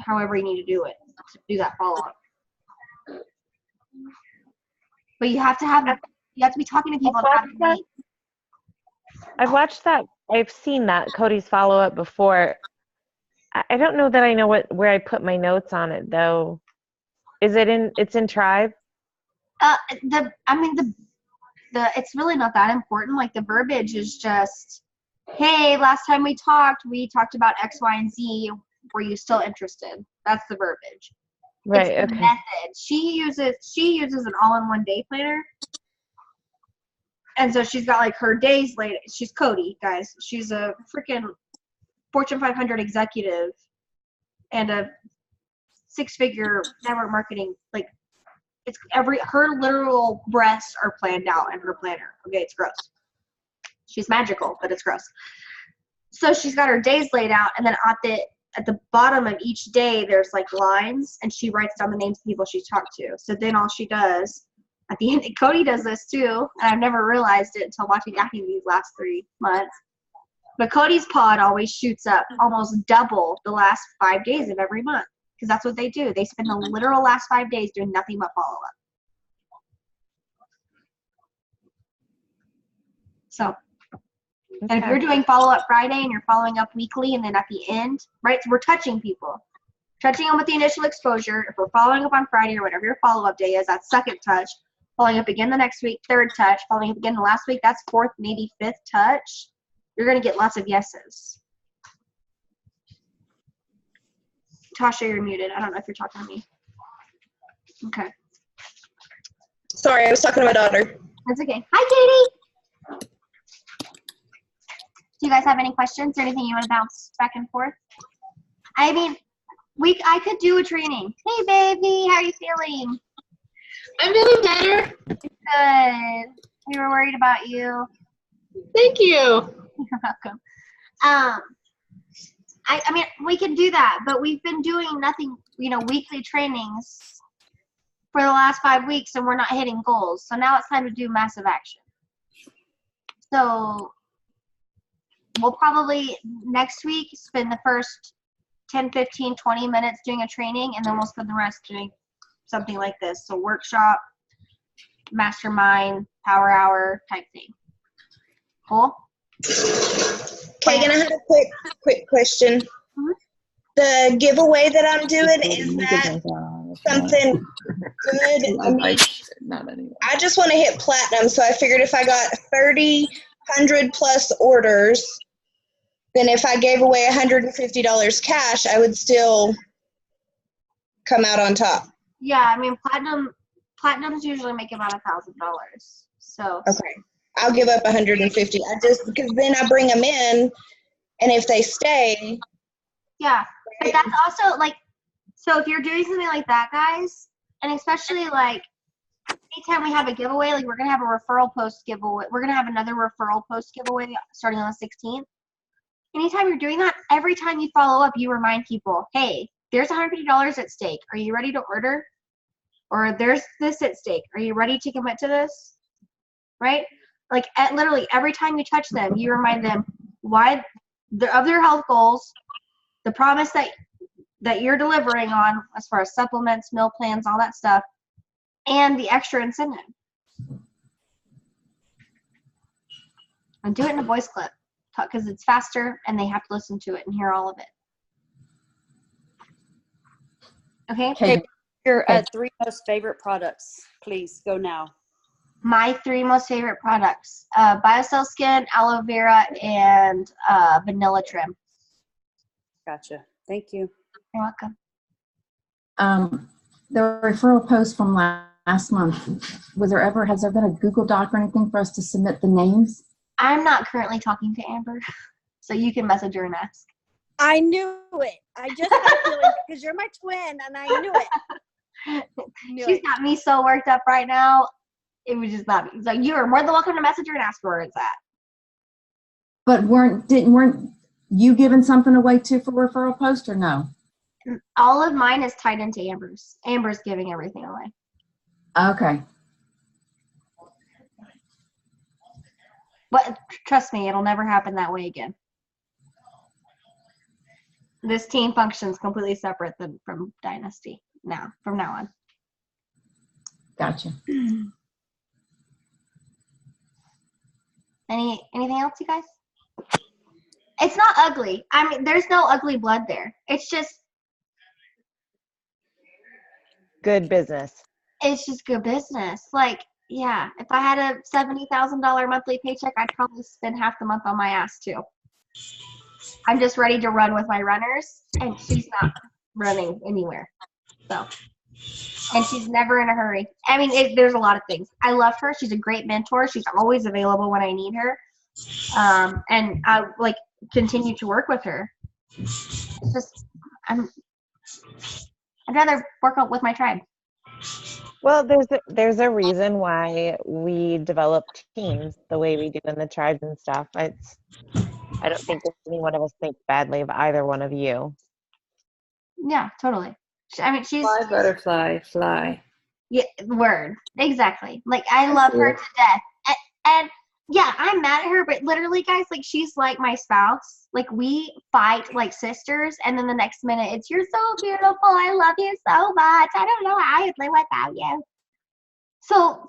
however you need to do it to do that follow-up. But you have to be talking to people about it. I've watched that. I've seen that Cody's follow-up before. I don't know that I know where I put my notes on it though. Is it in? It's in Tribe. It's really not that important. Like the verbiage is just, hey, last time we talked about X, Y, and Z. Were you still interested? That's the verbiage. Right. It's the Okay. method. She uses an all-in-one day planner. And so she's got like her days later. She's Cody, guys. She's a freaking Fortune 500 executive and a 6-figure network marketing. Like it's her literal breaths are planned out in her planner. Okay, it's gross. She's magical, but it's gross. So she's got her days laid out, and then at the bottom of each day there's like lines, and she writes down the names of people she's talked to. So then all she does at the end, Cody does this too, and I've never realized it until watching Daphne these last 3 months. But Cody's pod always shoots up almost double the last 5 days of every month, because that's what they do. They spend the literal last 5 days doing nothing but follow up. So, and if you're doing follow up Friday and you're following up weekly, and then at the end, right, we're touching people. Touching them with the initial exposure. If we're following up on Friday or whatever your follow-up day is, that's second touch. Following up again the next week, third touch. Following up again the last week, that's fourth, maybe fifth touch. You're going to get lots of yeses. Tasha, you're muted. I don't know if you're talking to me. Okay. Sorry, I was talking to my daughter. That's okay. Hi, Katie. Do you guys have any questions or anything you want to bounce back and forth? I mean, I could do a training. Hey, baby, how are you feeling? I'm feeling better. Good. We were worried about you. Thank you. You're welcome. I mean, we can do that, but we've been doing nothing, weekly trainings for the last 5 weeks, and we're not hitting goals. So now it's time to do massive action. So we'll probably next week spend the first 10, 15, 20 minutes doing a training, and then we'll spend the rest doing something like this. So workshop, mastermind, power hour type thing. Cool? Kagan, I had a quick question. The giveaway that I'm doing, is that something good? I mean, I just want to hit platinum, so I figured if I got 100 plus orders, then if I gave away $150 cash, I would still come out on top. Yeah, I mean, platinums usually make about $1,000. So okay, I'll give up 150. Because then I bring them in, and if they stay. Yeah, but that's also so if you're doing something like that, guys, and especially anytime we have a giveaway, we're gonna have a referral post giveaway. We're gonna have another referral post giveaway starting on the 16th. Anytime you're doing that, every time you follow up, you remind people, hey, there's $150 at stake. Are you ready to order? Or there's this at stake. Are you ready to commit to this? Right? Literally every time you touch them, you remind them of their health goals, the promise that you're delivering on as far as supplements, meal plans, all that stuff, and the extra incentive. And do it in a voice clip because it's faster and they have to listen to it and hear all of it. Okay? Okay. Your 3 most favorite products, please go now. My 3 most favorite products, BioCell Skin, aloe vera, and vanilla trim. Gotcha. Thank you. You're welcome. The referral post from last month, has there been a Google Doc or anything for us to submit the names? I'm not currently talking to Amber, so you can message her and ask. I knew it. I just had a feeling because you're my twin, and I knew it. She's got me so worked up right now. It was just not me. So you are more than welcome to message her and ask where it's at. But weren't you giving something away too for referral post or no? All of mine is tied into Amber's. Amber's giving everything away. Okay. But trust me, it'll never happen that way again. This team functions completely separate from Dynasty from now on. Gotcha. Anything else, you guys? It's not ugly. I mean, there's no ugly blood there. It's just good business. It's just good business. Yeah, if I had a $70,000 monthly paycheck, I'd probably spend half the month on my ass too. I'm just ready to run with my runners, and she's not running anywhere. So, and she's never in a hurry. I mean, there's a lot of things. I love her. She's a great mentor. She's always available when I need her. And I continue to work with her. It's just, I'd rather work out with my tribe. Well, there's a reason why we develop teams the way we do in the tribes and stuff. I don't think any one of us thinks badly of either one of you. Yeah, totally. I mean, she's Fly, butterfly, fly. Yeah, word. Exactly. I love her to death. And yeah, I'm mad at her, but literally, guys, she's like my spouse. We fight like sisters, and then the next minute it's, you're so beautiful, I love you so much, I don't know how I'd live without you. So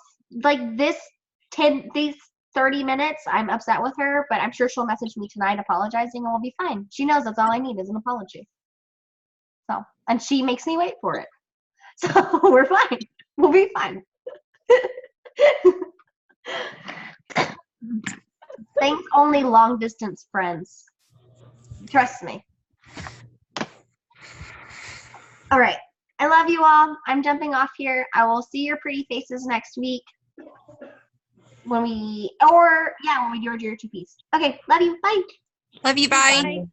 these 30 minutes, I'm upset with her, but I'm sure she'll message me tonight apologizing, and we'll be fine. She knows that's all I need is an apology. So and she makes me wait for it. So we're fine. We'll be fine. Thanks only long distance friends. Trust me. All right. I love you all. I'm jumping off here. I will see your pretty faces next week when we do our two piece. Okay. Love you. Bye. Love you. Bye.